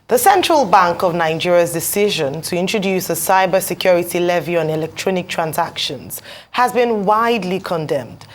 The Central Bank of Nigeria's decision to introduce a cybersecurity levy on electronic transactions has been widely condemned.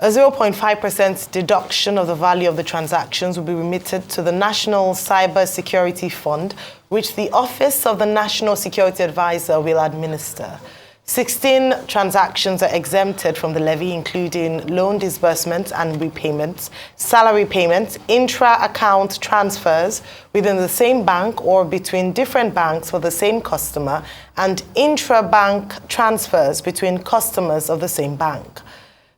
A 0.5% deduction of the value of the transactions will be remitted to the National Cybersecurity Fund, which the Office of the National Security Advisor will administer. 16 transactions are exempted from the levy, including loan disbursements and repayments, salary payments, intra-account transfers within the same bank or between different banks for the same customer, and intra-bank transfers between customers of the same bank.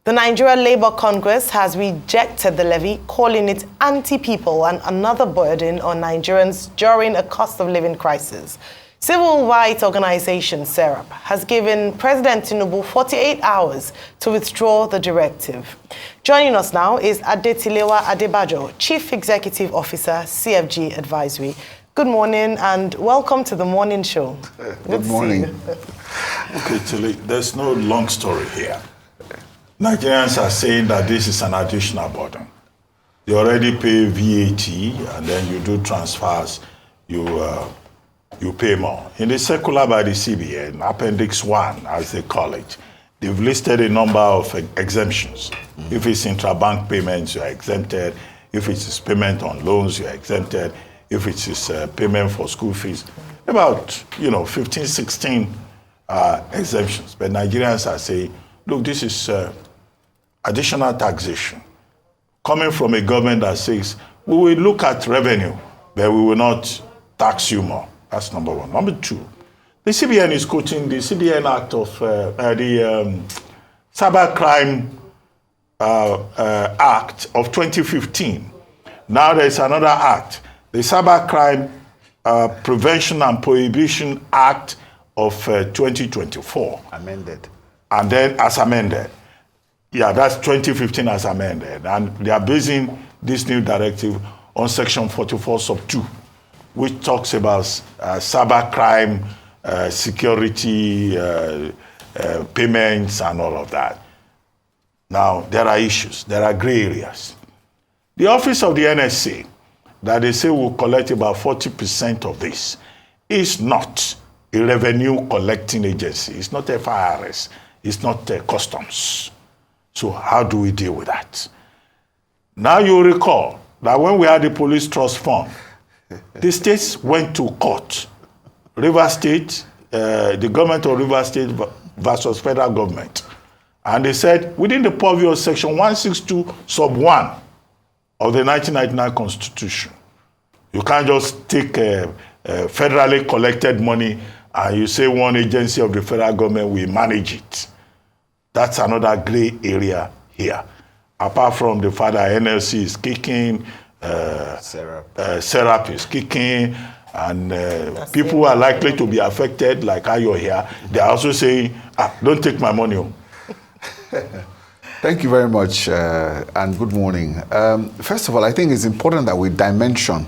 The Nigeria Labour Congress has rejected the levy, calling it anti-people and another burden on Nigerians during a cost of living crisis. Civil rights organization SERAP has given President Tinubu 48 hours to withdraw the directive. Joining us now is Adetilewa Adebajo, Chief Executive Officer, CFG Advisory. Good morning and welcome to the morning show. Good morning. Okay, Tilly, there's no long story here. Nigerians are saying that this is an additional burden. You already pay VAT and then you do transfers, you pay more. In the circular by the CBN, Appendix 1, as they call it, they've listed a number of exemptions. If it's intra-bank payments, you're exempted. If it's payment on loans, you're exempted. If it's payment for school fees, about 15, 16 exemptions. But Nigerians are saying, look, this is additional taxation coming from a government that says, we will look at revenue, but we will not tax you more. That's number one. Number two, the CBN is quoting the CBN Act of the Cybercrime Act of 2015. Now there's another act, the Cybercrime Prevention and Prohibition Act of 2024. Amended. And then as amended. Yeah, that's 2015 as amended. And they are basing this new directive on Section 44 sub 2. Which talks about cybercrime, security, payments, and all of that. Now, there are issues. There are gray areas. The office of the NSA, that they say will collect about 40% of this, is not a revenue collecting agency. It's not FIRS. It's not customs. So how do we deal with that? Now you recall that when we had the police trust fund, the states went to court. Rivers State, the government of Rivers State versus federal government. And they said, within the purview of Section 162, sub 1 of the 1999 Constitution, you can't just take federally collected money and you say one agency of the federal government will manage it. That's another gray area here. Apart from the fact that NLC is kicking, SERAP is kicking, and people are likely to be affected, like how you're here. They're also saying, don't take my money home. Thank you very much, and good morning. First of all, I think it's important that we dimension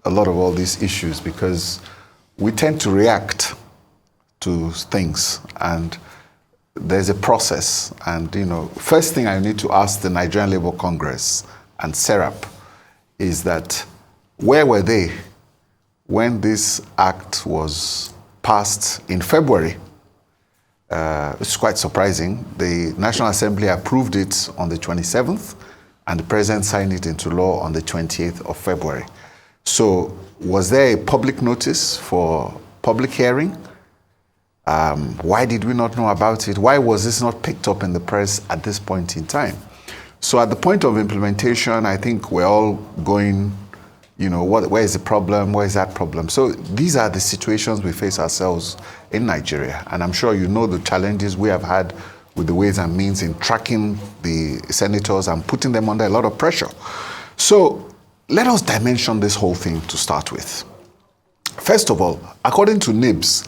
a lot of all these issues because we tend to react to things, and there's a process. And, first thing I need to ask the Nigerian Labour Congress and SERAP is that where were they when this act was passed in February? It's quite surprising. The National Assembly approved it on the 27th, and the President signed it into law on the 28th of February. So was there a public notice for public hearing? Why did we not know about it? Why was this not picked up in the press at this point in time? So at the point of implementation, I think we're all going, where is the problem? Where is that problem? So these are the situations we face ourselves in Nigeria. And I'm sure you know the challenges we have had with the ways and means in tracking the senators and putting them under a lot of pressure. So let us dimension this whole thing to start with. First of all, according to NIBS,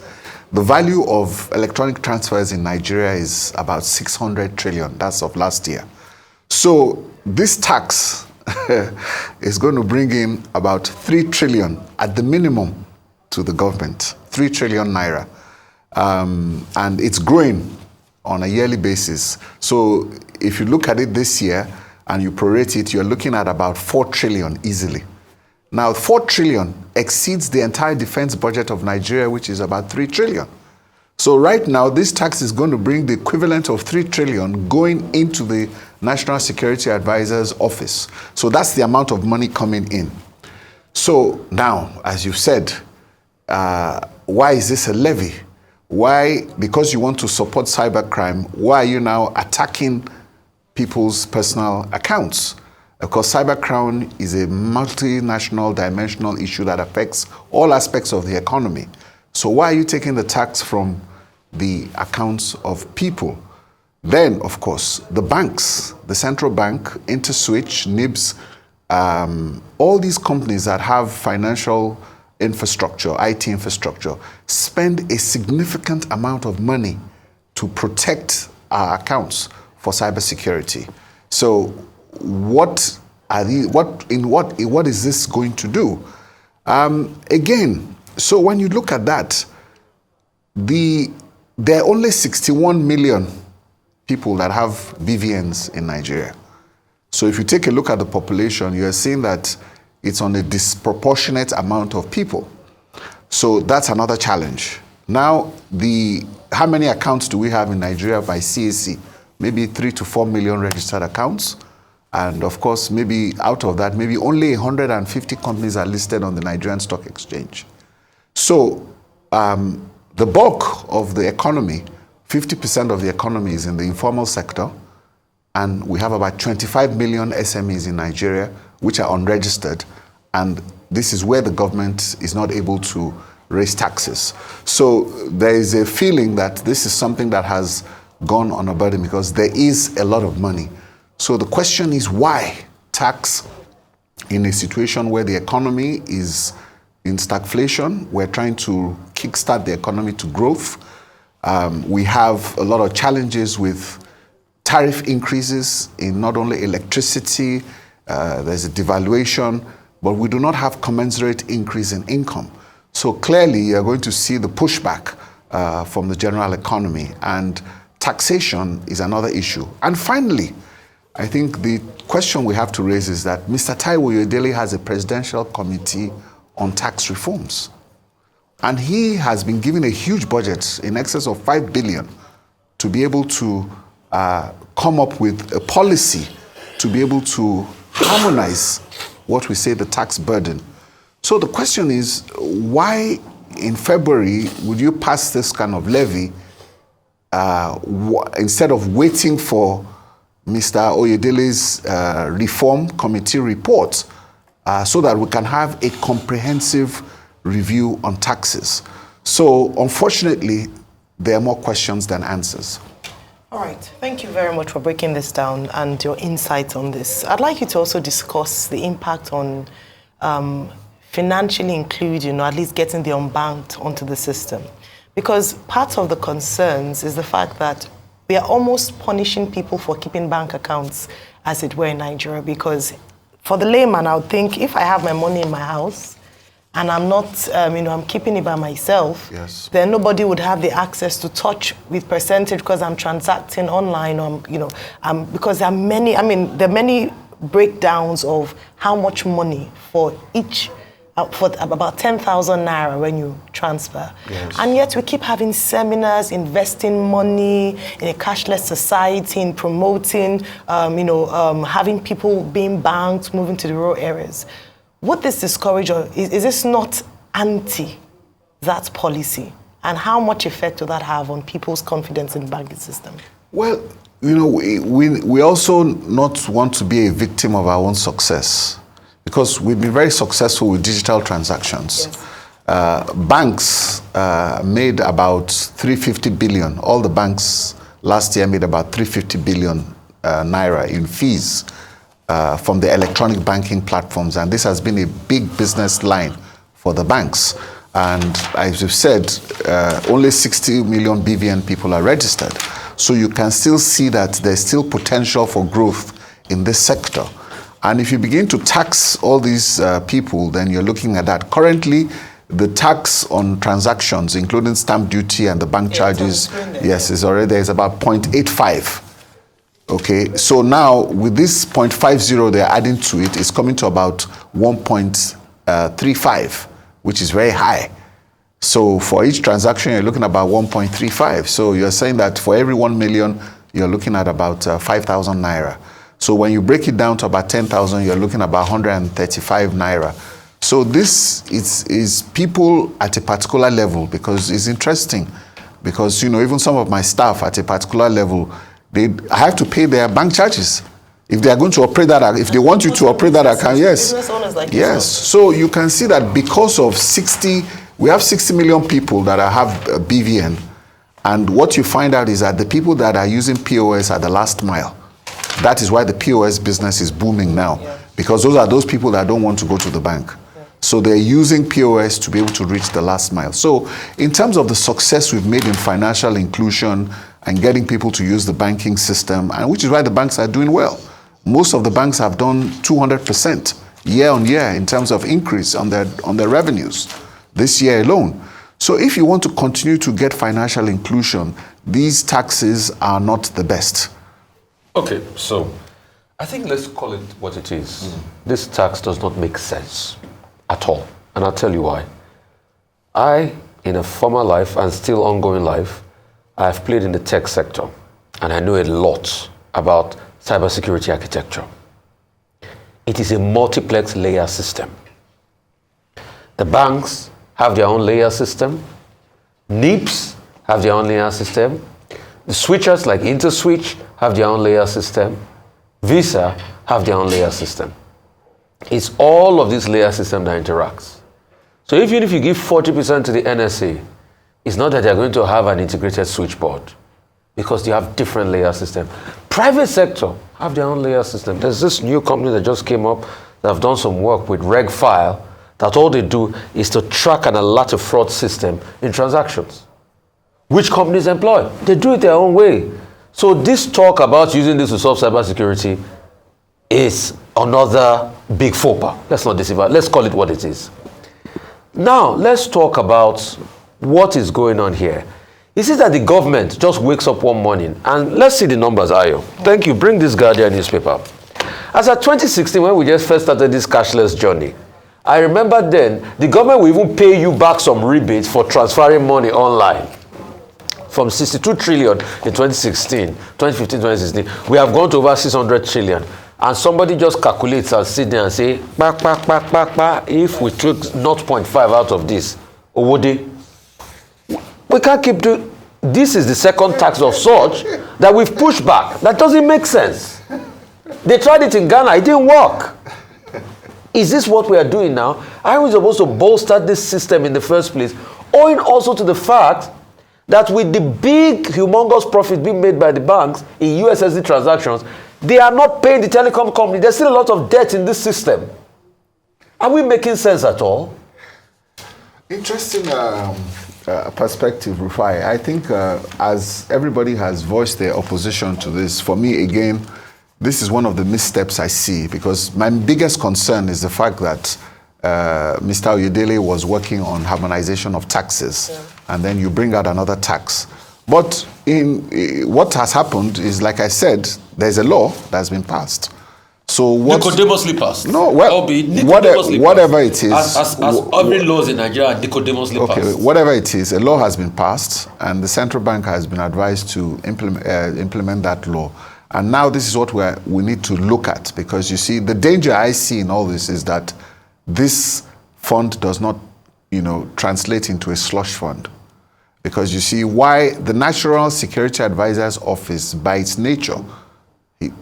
the value of electronic transfers in Nigeria is about 600 trillion. That's of last year. So this tax is going to bring in about 3 trillion at the minimum to the government, 3 trillion naira. And it's growing on a yearly basis. So if you look at it this year and you prorate it, you're looking at about 4 trillion easily. Now, 4 trillion exceeds the entire defense budget of Nigeria, which is about 3 trillion. So right now, this tax is going to bring the equivalent of 3 trillion going into the National Security Advisor's office. So that's the amount of money coming in. So now, as you've said, why is this a levy? Why, because you want to support cybercrime, why are you now attacking people's personal accounts? Of course, cybercrime is a multinational dimensional issue that affects all aspects of the economy. So why are you taking the tax from the accounts of people? Then, of course, the banks, the central bank, InterSwitch, NIBS, all these companies that have financial infrastructure, IT infrastructure, spend a significant amount of money to protect our accounts for cybersecurity. So what is this going to do? Again, so when you look at that, there are only 61 million people that have BVNs in Nigeria. So if you take a look at the population, you are seeing that it's on a disproportionate amount of people. So that's another challenge. Now, how many accounts do we have in Nigeria by CAC? Maybe 3 to 4 million registered accounts. And of course, maybe out of that, maybe only 150 companies are listed on the Nigerian Stock Exchange. So the bulk of the economy, 50% of the economy is in the informal sector. And we have about 25 million SMEs in Nigeria, which are unregistered. And this is where the government is not able to raise taxes. So there is a feeling that this is something that has gone unburdened because there is a lot of money. So the question is, why tax in a situation where the economy is in stagflation? We're trying to kickstart the economy to growth. We have a lot of challenges with tariff increases in not only electricity, there's a devaluation, but we do not have commensurate increase in income. So clearly, you're going to see the pushback from the general economy, and taxation is another issue. And finally, I think the question we have to raise is that Mr. Taiwo Oyedele has a presidential committee on tax reforms. And he has been given a huge budget in excess of 5 billion to be able to come up with a policy to be able to harmonize what we say the tax burden. So the question is, why in February would you pass this kind of levy instead of waiting for Mr. Oyedele's reform committee report so that we can have a comprehensive review on taxes? So unfortunately, there are more questions than answers. All right. Thank you very much for breaking this down and your insights on this. I'd like you to also discuss the impact on financially including, or at least getting the unbanked onto the system. Because part of the concerns is the fact that we are almost punishing people for keeping bank accounts, as it were, in Nigeria. Because for the layman, I would think if I have my money in my house and I'm not, I'm keeping it by myself, yes, then nobody would have the access to touch with percentage because I'm transacting online, or, because there are many, there are many breakdowns of how much money for each, for about 10,000 naira when you transfer. Yes. And yet we keep having seminars, investing money in a cashless society, in promoting, having people being banked, moving to the rural areas. Would this discourage, or is this not anti that policy? And how much effect will that have on people's confidence in the banking system? Well, we also not want to be a victim of our own success, because we've been very successful with digital transactions. Yes. Banks made about 350 billion. All the banks last year made about 350 billion naira in fees from the electronic banking platforms. And this has been a big business line for the banks. And as you've said, only 60 million BVN people are registered. So you can still see that there's still potential for growth in this sector. And if you begin to tax all these people, then you're looking at that. Currently, the tax on transactions, including stamp duty and the bank charges, yes, is already there. It's about 0.85. Okay, so now with this 0.50 they're adding to it, it's coming to about 1.3 1.35, which is very high. So for each transaction, you're looking at about 1.35. So you're saying that for every 1 million, you're looking at about 5,000 naira. So when you break it down to about 10,000, you're looking at about 135 naira. So this is people at a particular level, because it's interesting, because, you know, even some of my staff at a particular level, I have to pay their bank charges. If they are going to operate that, if they want you to operate that account, yes. Business owners like yes. yourself. So you can see that because of we have 60 million people that have BVN. And what you find out is that the people that are using POS are the last mile. That is why the POS business is booming now. Yeah. Because those are those people that don't want to go to the bank. Yeah. So they're using POS to be able to reach the last mile. So in terms of the success we've made in financial inclusion and getting people to use the banking system, and which is why the banks are doing well. Most of the banks have done 200% year on year in terms of increase on their revenues this year alone. So if you want to continue to get financial inclusion, these taxes are not the best. Okay, so I think let's call it what it is. This tax does not make sense at all. And I'll tell you why. I, in a former life and still ongoing life, I've played in the tech sector, and I know a lot about cybersecurity architecture. It is a multiplex layer system. The banks have their own layer system. NIPs have their own layer system. The switchers like InterSwitch have their own layer system. Visa have their own layer system. It's all of this layer system that interacts. So even if you give 40% to the NSA, it's not that they're going to have an integrated switchboard, because they have different layer system. Private sector have their own layer system. There's this new company that just came up that have done some work with RegFile, that all they do is to track and alert a fraud system in transactions. Which companies employ? They do it their own way. So this talk about using this to solve cybersecurity is another big faux pas. Let's not deceive. Let's call it what it is. Now, let's talk about what is going on here. Is it that the government just wakes up one morning, and let's see the numbers, Ayo. Thank you. Bring this Guardian newspaper. As at 2016, when we just first started this cashless journey, I remember then, the government will even pay you back some rebates for transferring money online. From 62 trillion in 2016, 2015, 2016, we have gone to over 600 trillion. And somebody just calculates and sit there and say, if we took 0.5 out of this, we can't keep doing. This is the second tax of such that we've pushed back. That doesn't make sense. They tried it in Ghana, it didn't work. Is this what we are doing now? Are we supposed to bolster this system in the first place? Owing also to the fact that with the big, humongous profit being made by the banks in USSD transactions, they are not paying the telecom company. There's still a lot of debt in this system. Are we making sense at all? Interesting perspective, Rufai. I think as everybody has voiced their opposition to this, for me, again, this is one of the missteps I see, because my biggest concern is the fact that Mr. Oyedele was working on harmonization of taxes, and then you bring out another tax. But what has happened is, like I said, there's a law that's been passed. So what? Nicodemously passed. No, well, whatever it is. As every laws in Nigeria are nicodemously passed. Okay, whatever it is, a law has been passed, and the central bank has been advised to implement that law. And now this is what we need to look at, because you see, the danger I see in all this is that this fund does not, translate into a slush fund. Because you see, why the National Security Advisor's Office, by its nature,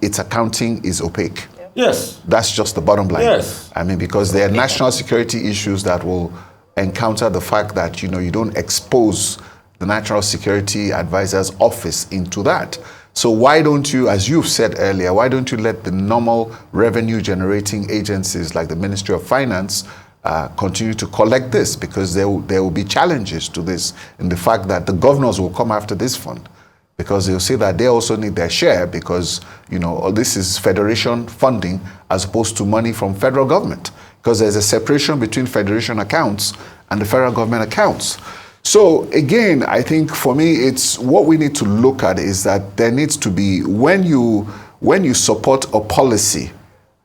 its accounting is opaque. Yes. That's just the bottom line. Yes. I mean, because there are national security issues that will encounter the fact that, you don't expose the National Security Advisor's Office into that. So why don't you, as you've said earlier, why don't you let the normal revenue generating agencies like the Ministry of Finance continue to collect this? Because there will be challenges to this in the fact that the governors will come after this fund, because they'll say that they also need their share, because this is federation funding as opposed to money from federal government, because there's a separation between federation accounts and the federal government accounts. So again, I think for me, it's what we need to look at is that there needs to be, when you support a policy,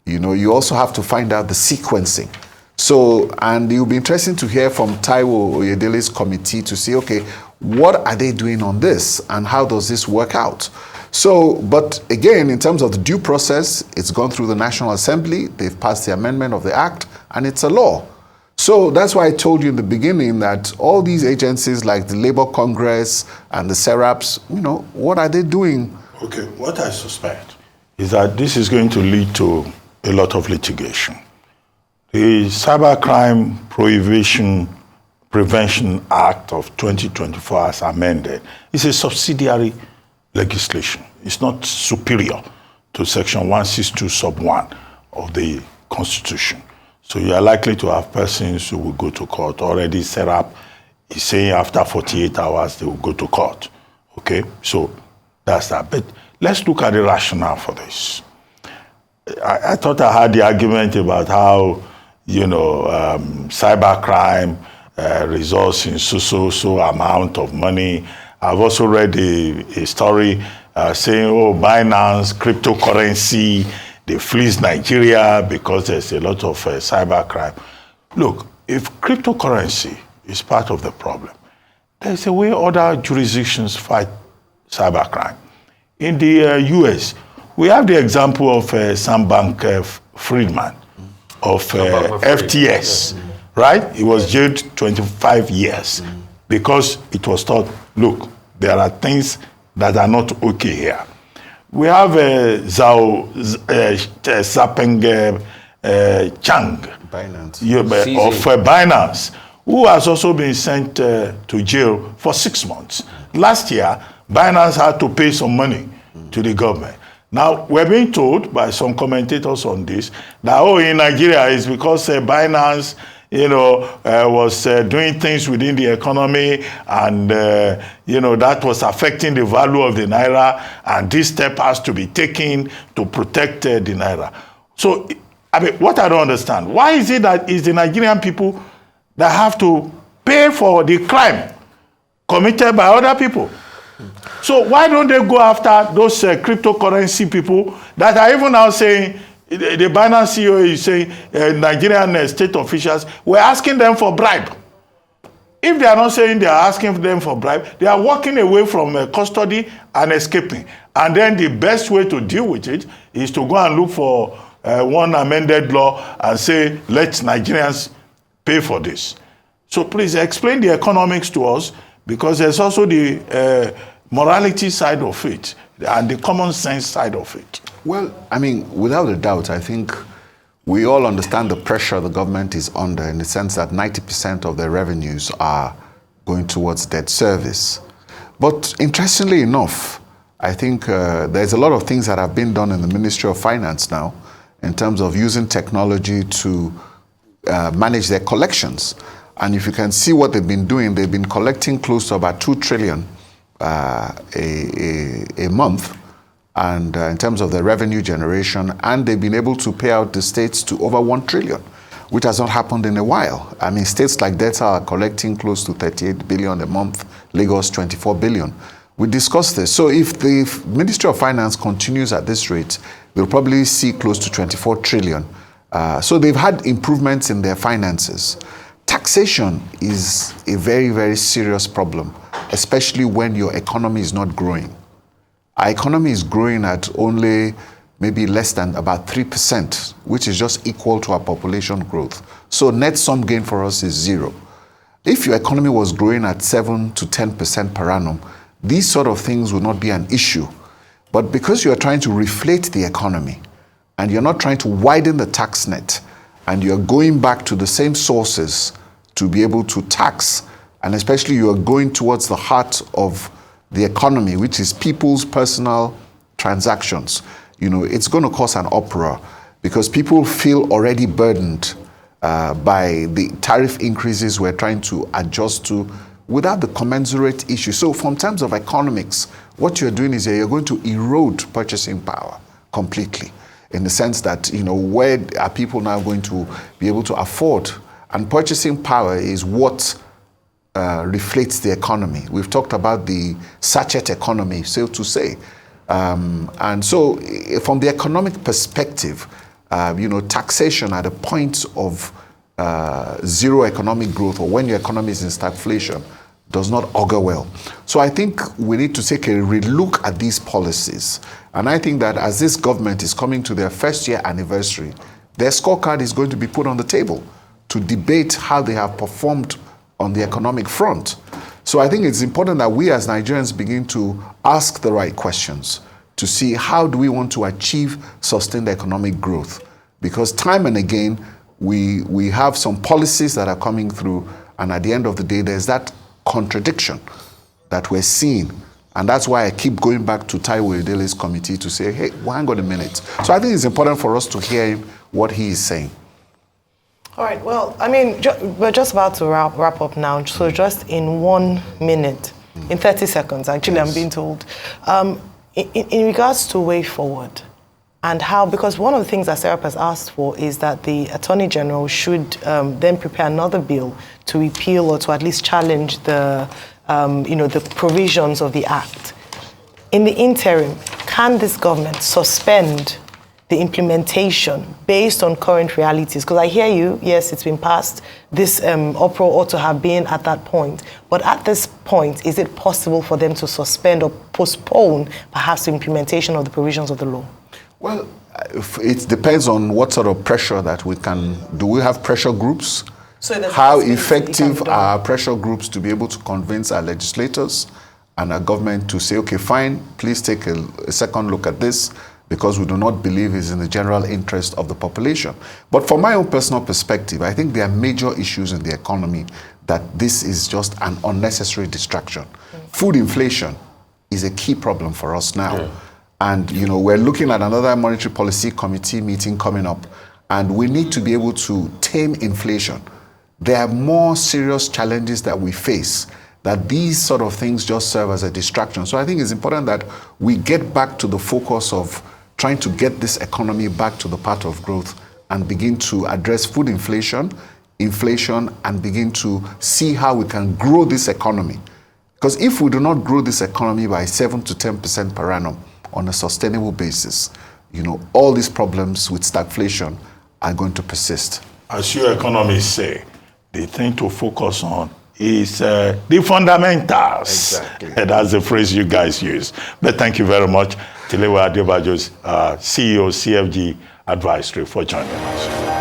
you also have to find out the sequencing. So, and it will be interesting to hear from Taiwo Oyedele's committee to see, okay, what are they doing on this and how does this work out? So, but again, in terms of the due process, it's gone through the National Assembly, they've passed the amendment of the Act, and it's a law. So that's why I told you in the beginning that all these agencies like the Labour Congress and the SERAPs, you know, what are they doing? Okay, what I suspect is that this is going to lead to a lot of litigation. The Cybercrime Prevention Act of 2024 as amended is a subsidiary legislation. It's not superior to Section 162 sub 1 of the Constitution. So you are likely to have persons who will go to court. Already set up is saying after 48 hours they will go to court. Okay, so that's that. But let's look at the rationale for this. I thought I had the argument about how, you know, cybercrime results in so amount of money. I've also read a story saying, oh, Binance, cryptocurrency, they fleece Nigeria because there's a lot of cybercrime. Look, if cryptocurrency is part of the problem, there's a way other jurisdictions fight cybercrime. In the US, we have the example of Sam Bankman-Friedman of FTS, right? He was jailed 25 years because it was thought, look, there are things that are not okay here. We have Zhao Zapeng Chang of Binance, who has also been sent to jail for 6 months. Last year, Binance had to pay some money to the government. Now, we're being told by some commentators on this that, oh, in Nigeria, it's because Binance, you know, was doing things within the economy and, you know, that was affecting the value of the Naira, and this step has to be taken to protect the Naira. So, I mean, what I don't understand, why is it that it's the Nigerian people that have to pay for the crime committed by other people? So why don't they go after those cryptocurrency people that are even now saying, the Binance CEO is saying Nigerian state officials were asking them for bribe. If they are not saying they are asking them for bribe, they are walking away from custody and escaping. And then the best way to deal with it is to go and look for one amended law and say, let Nigerians pay for this. So please explain the economics to us, because there's also the morality side of it and the common sense side of it. Well, I mean, without a doubt, I think we all understand the pressure the government is under in the sense that 90% of their revenues are going towards debt service. But interestingly enough, I think there's a lot of things that have been done in the Ministry of Finance now in terms of using technology to manage their collections. And if you can see what they've been doing, they've been collecting close to about 2 trillion a month, and in terms of their revenue generation, and they've been able to pay out the states to over 1 trillion, which has not happened in a while. I mean, states like Delta are collecting close to 38 billion a month, Lagos 24 billion. We discussed this. So if the Ministry of Finance continues at this rate, we'll probably see close to 24 trillion. So they've had improvements in their finances. Taxation is a very, very serious problem, especially when your economy is not growing. Our economy is growing at only maybe less than about 3%, which is just equal to our population growth. So net sum gain for us is 0. If your economy was growing at 7 to 10% per annum, these sort of things would not be an issue. But because you are trying to reflate the economy and you're not trying to widen the tax net, and you're going back to the same sources to be able to tax, and especially you're going towards the heart of the economy, which is people's personal transactions, you know, it's going to cause an uproar because people feel already burdened by the tariff increases we're trying to adjust to without the commensurate issue. So from terms of economics, what you're doing is you're going to erode purchasing power completely, in the sense that, you know, where are people now going to be able to afford? And purchasing power is what reflates the economy. We've talked about the sachet economy, so to say. And so from the economic perspective, you know, taxation at a point of zero economic growth or when your economy is in stagflation does not augur well. So I think we need to take a relook at these policies. And I think that as this government is coming to their first year anniversary, their scorecard is going to be put on the table to debate how they have performed on the economic front. So I think it's important that we as Nigerians begin to ask the right questions to see how do we want to achieve sustained economic growth. Because time and again, we have some policies that are coming through, and at the end of the day, there's that contradiction that we're seeing. And that's why I keep going back to Taiwo Edele's committee to say, hey, well, hang on a minute. So I think it's important for us to hear him, what he is saying. All right, well, I mean, we're just about to wrap up now. So just in 1 minute, in 30 seconds, actually, yes. I'm being told. In regards to way forward, and how, because one of the things that Serap has asked for is that the Attorney General should then prepare another bill to repeal or to at least challenge the, the provisions of the Act. In the interim, can this government suspend the implementation based on current realities? Because I hear you, yes, it's been passed. This uproar ought to have been at that point. But at this point, is it possible for them to suspend or postpone perhaps the implementation of the provisions of the law? Well, it depends on what sort of pressure that we can. Do we have pressure groups? So how effective are pressure groups to be able to convince our legislators and our government to say, okay, fine, please take a second look at this, because we do not believe it's in the general interest of the population. But from my own personal perspective, I think there are major issues in the economy that this is just an unnecessary distraction. Food inflation is a key problem for us now. Yeah. And, we're looking at another monetary policy committee meeting coming up, and we need to be able to tame inflation. There are more serious challenges that we face, that these sort of things just serve as a distraction. So I think it's important that we get back to the focus of trying to get this economy back to the path of growth and begin to address food inflation, and begin to see how we can grow this economy. Because if we do not grow this economy by 7 to 10% per annum on a sustainable basis, all these problems with stagflation are going to persist. As you economists say, the thing to focus on is the fundamentals. Exactly. That's the phrase you guys use. But thank you very much, Adetilewa Adebajo, CEO, CFG Advisory, for joining us.